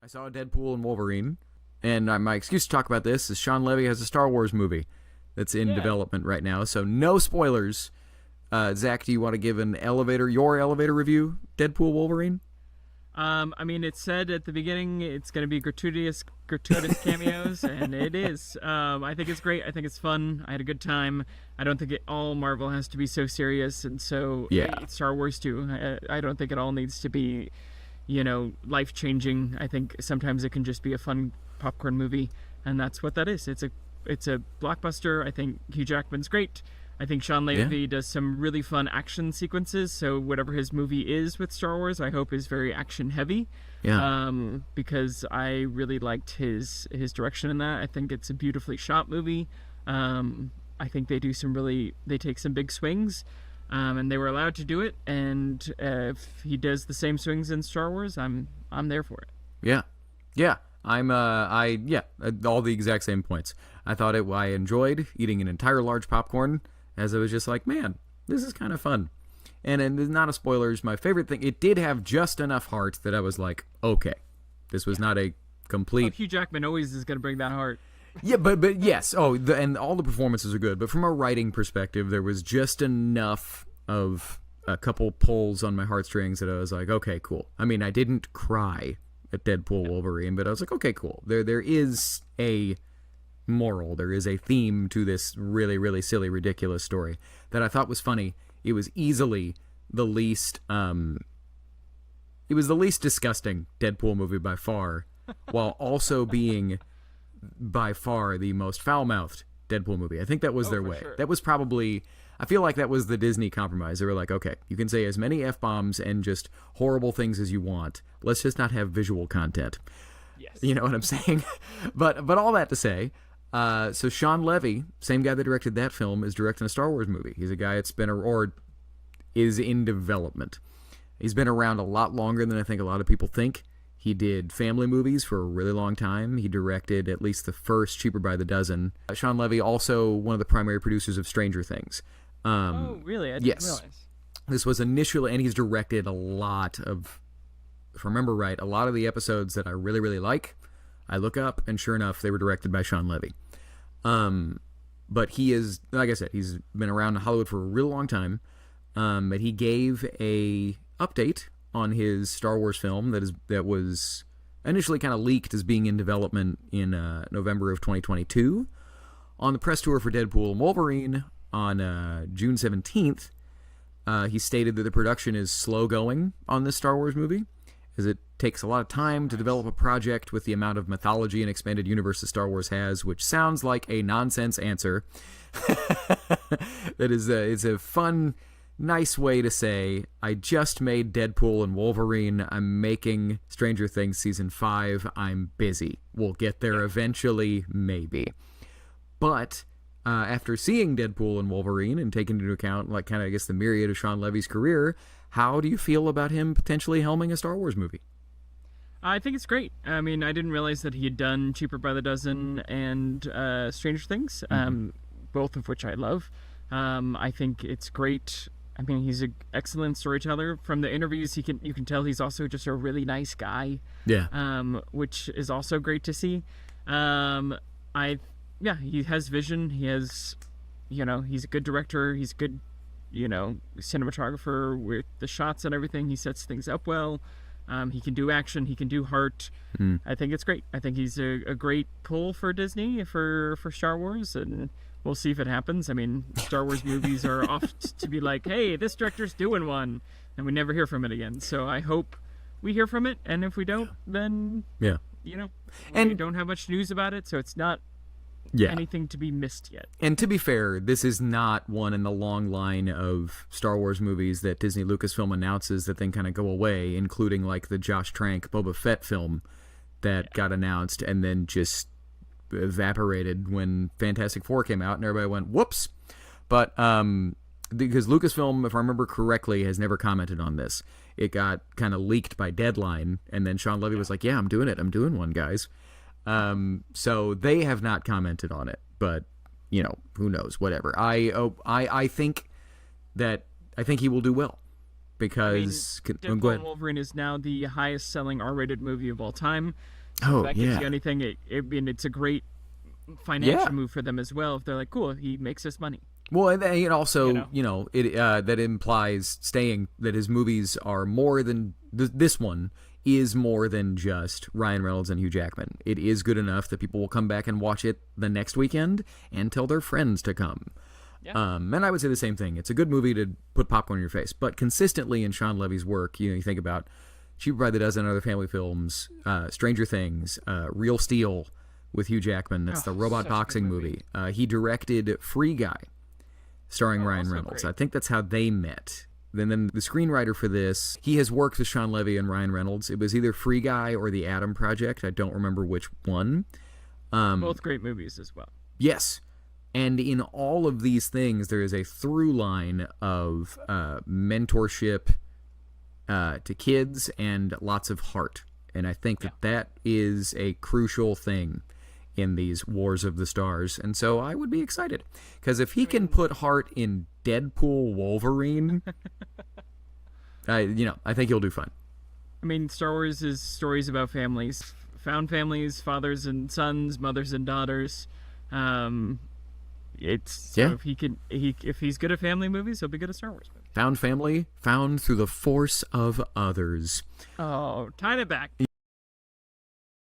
I saw Deadpool and Wolverine, and my excuse to talk about this is Sean Levi has a Star Wars movie that's in development right now, so no spoilers. Zach, do you want to give your elevator review, Deadpool Wolverine? I mean, it said at the beginning it's going to be gratuitous cameos, and it is. I think it's great. I think it's fun. I had a good time. I don't think all Marvel has to be so serious, and so Star Wars too. I don't think it all needs to be, life-changing. I think sometimes it can just be a fun popcorn movie, and that's what that is. It's a blockbuster. I think Hugh Jackman's great. I think Sean Levi does some really fun action sequences, so whatever his movie is with Star Wars, I hope is very action-heavy. Yeah. Because I really liked his direction in that. I think it's a beautifully shot movie. I think they take some big swings, and they were allowed to do it, and if he does the same swings in Star Wars, I'm there for it. Yeah. All the exact same points. I enjoyed eating an entire large popcorn, as I was just like, man, this is kind of fun. And not a spoilers, my favorite thing, it did have just enough heart that I was like, okay, this was not a complete... Hugh Jackman always is going to bring that heart. Yeah, but yes. And all the performances are good. But from a writing perspective, there was just enough of a couple pulls on my heartstrings that I was like, okay, cool. I mean, I didn't cry at Deadpool Wolverine, but I was like, okay, cool. There is a moral. There is a theme to this really, really silly, ridiculous story that I thought was funny. It was easily the least... it was the least disgusting Deadpool movie by far, while also being... by far the most foul-mouthed Deadpool movie. I think that was their way. Sure. That was probably... I feel like that was the Disney compromise. They were like, okay, you can say as many F-bombs and just horrible things as you want. Let's just not have visual content. Yes. You know what I'm saying? But all that to say, so Sean Levi, same guy that directed that film, is directing a Star Wars movie. He's a guy that's is in development. He's been around a lot longer than I think a lot of people think. He did family movies for a really long time. He directed at least the first Cheaper by the Dozen. Sean Levi, also one of the primary producers of Stranger Things. Oh, really? I didn't realize. This was initially, and he's directed a lot of, if I remember right, a lot of the episodes that I really, really like. I look up, and sure enough, they were directed by Sean Levi. But he is, like I said, he's been around Hollywood for a real long time. But he gave a update on his Star Wars film that was initially kind of leaked as being in development in November of 2022. On the press tour for Deadpool and Wolverine on June 17th, he stated that the production is slow going on this Star Wars movie, as it takes a lot of time to develop a project with the amount of mythology and expanded universe that Star Wars has, which sounds like a nonsense answer. That is it's a fun, nice way to say, I just made Deadpool and Wolverine, I'm making Stranger Things Season 5, I'm busy. We'll get there eventually, maybe. But after seeing Deadpool and Wolverine and taking into account, like, kind of, I guess, the myriad of Sean Levy's career, how do you feel about him potentially helming a Star Wars movie? I think it's great. I mean, I didn't realize that he had done Cheaper by the Dozen and Stranger Things, both of which I love. I think it's great. I mean, he's an excellent storyteller. From the interviews, you can tell he's also just a really nice guy. Yeah. Which is also great to see. He has vision. He has, he's a good director. He's a good, cinematographer with the shots and everything. He sets things up well. He can do action. He can do heart. I think it's great. I think he's a great pull for Disney for Star Wars, and we'll see if it happens. I mean, Star Wars movies are oft to be like, hey, this director's doing one, and we never hear from it again. So I hope we hear from it, and if we don't, then, we don't have much news about it, so it's not anything to be missed yet. And to be fair, this is not one in the long line of Star Wars movies that Disney Lucasfilm announces that then kind of go away, including like the Josh Trank Boba Fett film that got announced and then just evaporated when Fantastic Four came out and everybody went, whoops. But because Lucasfilm, if I remember correctly, has never commented on this. It got kind of leaked by Deadline, and then Sean Levy was like, yeah, I'm doing it. I'm doing one, guys. So they have not commented on it, but who knows, whatever. I think he will do well. because go Deadpool ahead. and Wolverine is now the highest selling R-rated movie of all time. So Oh, if that gives yeah. you anything, it's a great financial move for them as well. If they're like, cool, he makes us money. Well, and then also, You know? that implies that his movies are more than this one is more than just Ryan Reynolds and Hugh Jackman. It is good enough that people will come back and watch it the next weekend and tell their friends to come. Yeah. And I would say the same thing. It's a good movie to put popcorn in your face, but consistently in Sean Levy's work, you think about Cheaper by the Dozen, other family films, Stranger Things, Real Steel with Hugh Jackman. That's the robot such a good boxing movie. He directed Free Guy, starring Ryan also Reynolds. great. I think that's how they met. Then the screenwriter for this, he has worked with Sean Levy and Ryan Reynolds. It was either Free Guy or The Adam Project. I don't remember which one. Both great movies as well. Yes. And in all of these things, there is a through line of mentorship to kids and lots of heart. And I think that is a crucial thing in these Wars of the Stars. And so I would be excited. Because if he can put heart in Deadpool Wolverine, I think he'll do fine. I mean, Star Wars is stories about families, found families, fathers and sons, mothers and daughters. If he's good at family movies, he'll be good at Star Wars movies. Found family, found through the force of others. Oh, tied it back.